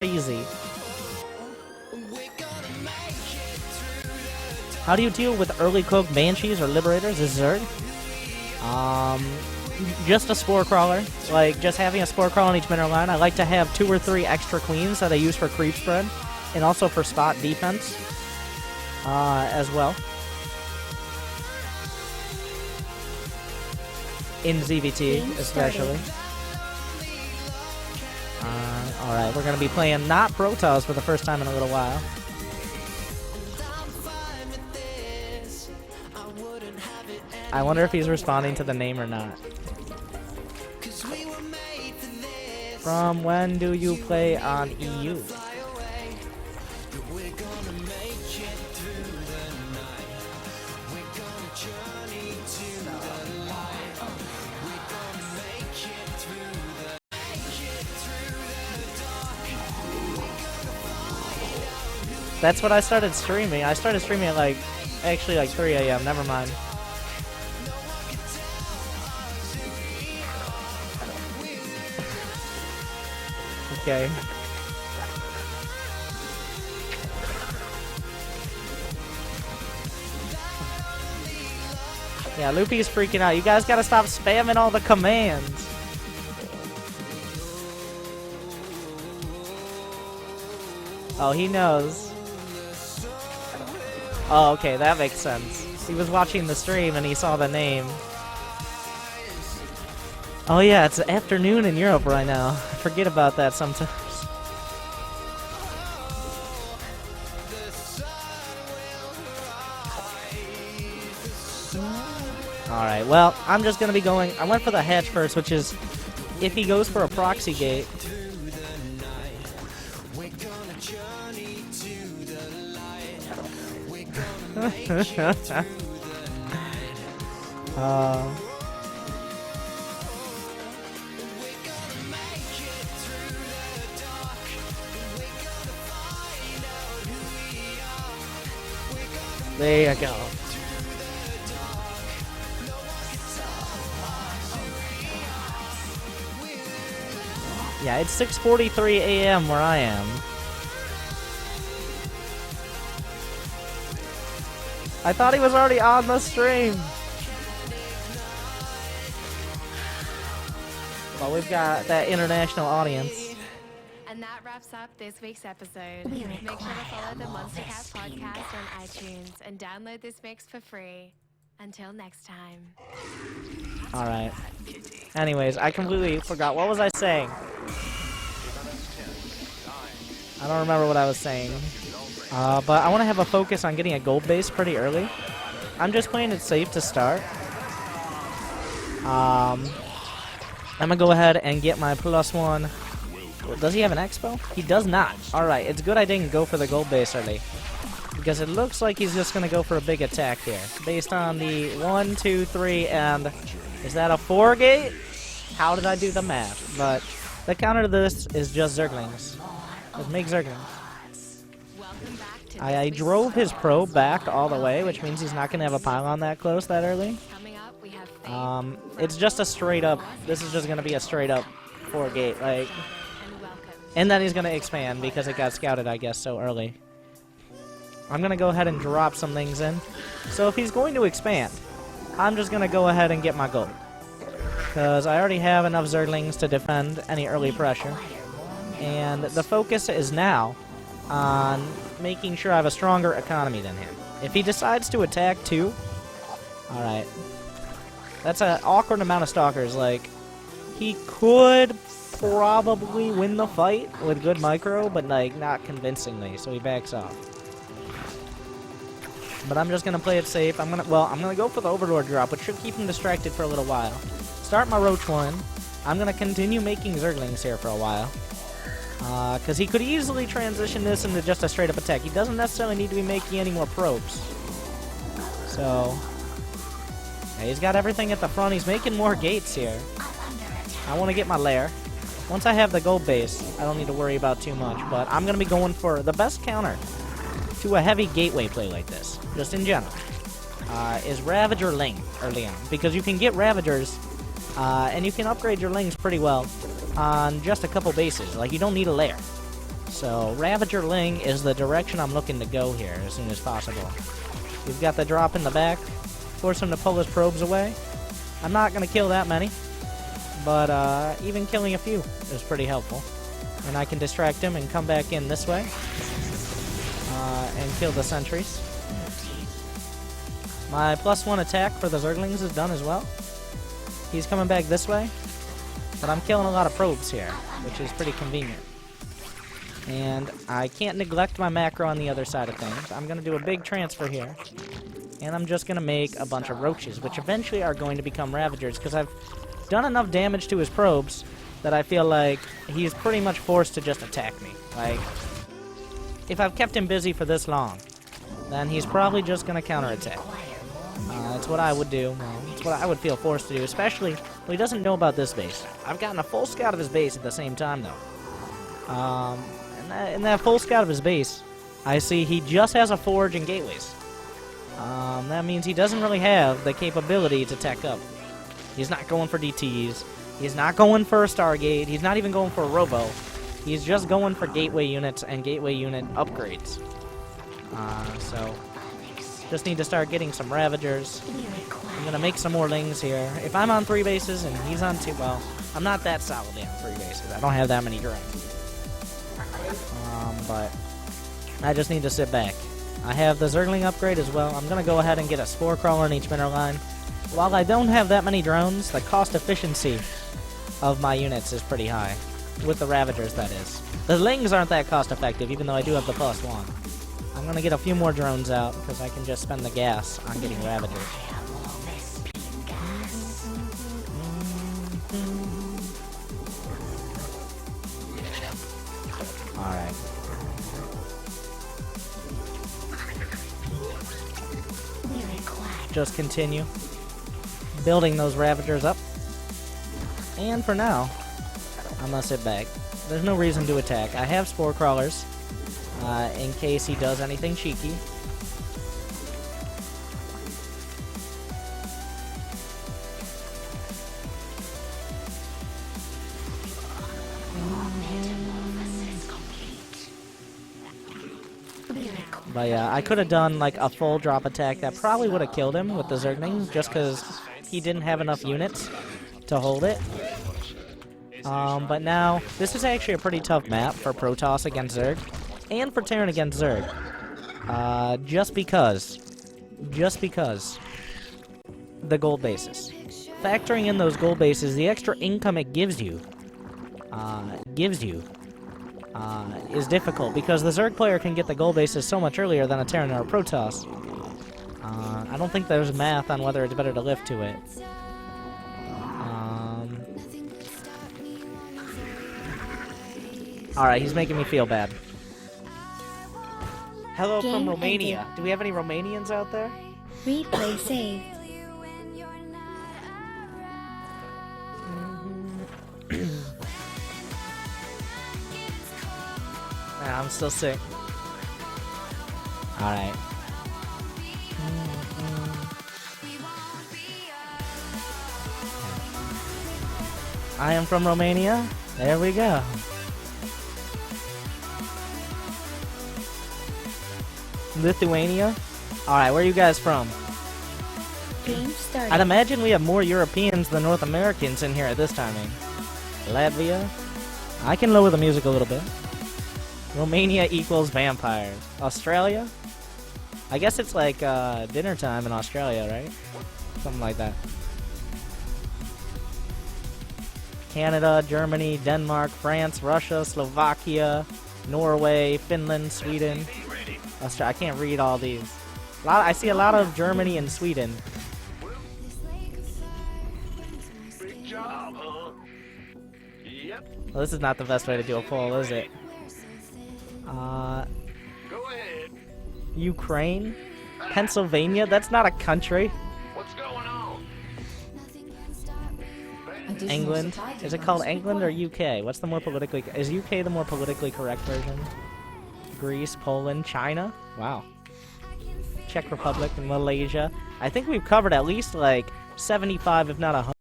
crazy. How do you deal with early cooked banshees or liberators? Is Zerg? Just a spore crawler. Like, just having a spore crawler on each mineral line. I like to have 2 or 3 extra queens that I use for creep spread, and also for spot defense, as well. In ZVT, especially. Alright, we're going to be playing not Protoss for the first time in a little while. I wonder if he's responding to the name or not. From when do you play on EU? That's what I started streaming. I started streaming at like 3 a.m. Never mind. Okay. Yeah, Loopy's freaking out. You guys gotta stop spamming all the commands. Oh, he knows. Oh, okay, that makes sense. He was watching the stream and he saw the name. Oh yeah, it's afternoon in Europe right now. I forget about that sometimes. Alright, well, I'm just gonna be going... I went for the hatch first, which is... If he goes for a proxy gate... There you go. Yeah, it's 6:43 a.m. where I am. I thought he was already on the stream. Well, we've got that international audience. And that wraps up this week's episode. Make sure to follow the Monster Cat podcast on iTunes and download this mix for free. Until next time. Alright. Anyways, I completely forgot. What was I saying? I don't remember what I was saying. But I want to have a focus on getting a gold base pretty early. I'm just playing it safe to start. I'm going to go ahead and get my +1. Does he have an expo? He does not. Alright, it's good I didn't go for the gold base early. Because it looks like he's just going to go for a big attack here. Based on the 1, 2, 3, and... Is that a 4 gate? How did I do the math? But the counter to this is just Zerglings. Just make Zerglings. I drove his probe back all the way, which means he's not going to have a pylon that close that early. It's just a straight up... This is just going to be a straight up 4 gate, like... And then he's going to expand because it got scouted, I guess, so early. I'm going to go ahead and drop some things in. So if he's going to expand, I'm just going to go ahead and get my gold. Because I already have enough Zerglings to defend any early pressure. And the focus is now on making sure I have a stronger economy than him. If he decides to attack too, alright. That's an awkward amount of stalkers. Like, he could probably win the fight with good micro, but like not convincingly, so he backs off. But I'm just gonna play it safe. I'm gonna go for the Overlord drop, which should keep him distracted for a little while. Start my Roach one. I'm gonna continue making Zerglings here for a while. Because he could easily transition this into just a straight up attack. He doesn't necessarily need to be making any more probes. So, yeah, he's got everything at the front. He's making more gates here. I want to get my lair. Once I have the gold base, I don't need to worry about too much. But I'm going to be going for the best counter to a heavy gateway play like this, just in general, is Ravager Ling early on. Because you can get Ravagers, and you can upgrade your Lings pretty well on just a couple bases. Like, you don't need a lair. So Ravager Ling is the direction I'm looking to go here as soon as possible. You've got the drop in the back. Force him to pull his probes away. I'm not going to kill that many, but even killing a few is pretty helpful. And I can distract him and come back in this way and kill the sentries. My +1 attack for the Zerglings is done as well. He's coming back this way, but I'm killing a lot of probes here, which is pretty convenient. And I can't neglect my macro on the other side of things. I'm going to do a big transfer here. And I'm just going to make a bunch of roaches, which eventually are going to become Ravagers, because I've done enough damage to his probes that I feel like he's pretty much forced to just attack me. Like, if I've kept him busy for this long, then he's probably just going to counterattack. That's what I would do. Well, it's what I would feel forced to do, especially when he doesn't know about this base. I've gotten a full scout of his base at the same time, though. In that full scout of his base, I see he just has a forge and gateways. That means he doesn't really have the capability to tech up. He's not going for DTs. He's not going for a Stargate. He's not even going for a Robo. He's just going for gateway units and gateway unit upgrades. So, just need to start getting some Ravagers. I'm going to make some more Lings here. If I'm on 3 bases and he's on 2, well, I'm not that solidly on 3 bases. I don't have that many drones. But I just need to sit back. I have the Zergling upgrade as well. I'm going to go ahead and get a Spore Crawler in each mineral line. While I don't have that many drones, the cost efficiency of my units is pretty high. With the Ravagers, that is. The Lings aren't that cost effective, even though I do have the +1. I'm going to get a few more drones out, because I can just spend the gas on getting Ravagers. Alright. Just continue building those Ravagers up. And for now, I'm gonna sit back. There's no reason to attack. I have Spore Crawlers in case he does anything cheeky. But yeah, I could have done like a full drop attack that probably would have killed him with the Zerglings, just because he didn't have enough units to hold it. But now, this is actually a pretty tough map for Protoss against Zerg, and for Terran against Zerg. Just because the gold bases. Factoring in those gold bases, the extra income it gives you, is difficult, because the Zerg player can get the gold bases so much earlier than a Terran or a Protoss. I don't think there's math on whether it's better to lift to it. Alright, he's making me feel bad. Hello from Romania. Do we have any Romanians out there? Replay saved. Nah, I'm still sick. Alright. I am from Romania. There we go. Lithuania? Alright, where are you guys from? Game started. I'd imagine we have more Europeans than North Americans in here at this timing. Latvia? I can lower the music a little bit. Romania equals vampires. Australia? I guess it's like dinner time in Australia, right? Something like that. Canada, Germany, Denmark, France, Russia, Slovakia, Norway, Finland, Sweden. I can't read all these. I see a lot of Germany and Sweden. Big job, huh? Yep. Well, this is not the best way to do a poll, is it? Go ahead. Ukraine? Pennsylvania? That's not a country. What's going on? England? Is it called England or UK? What's the more politically... Is UK the more politically correct version? Greece, Poland, China? Wow. Czech Republic and Malaysia. I think we've covered at least like 75, if not 100.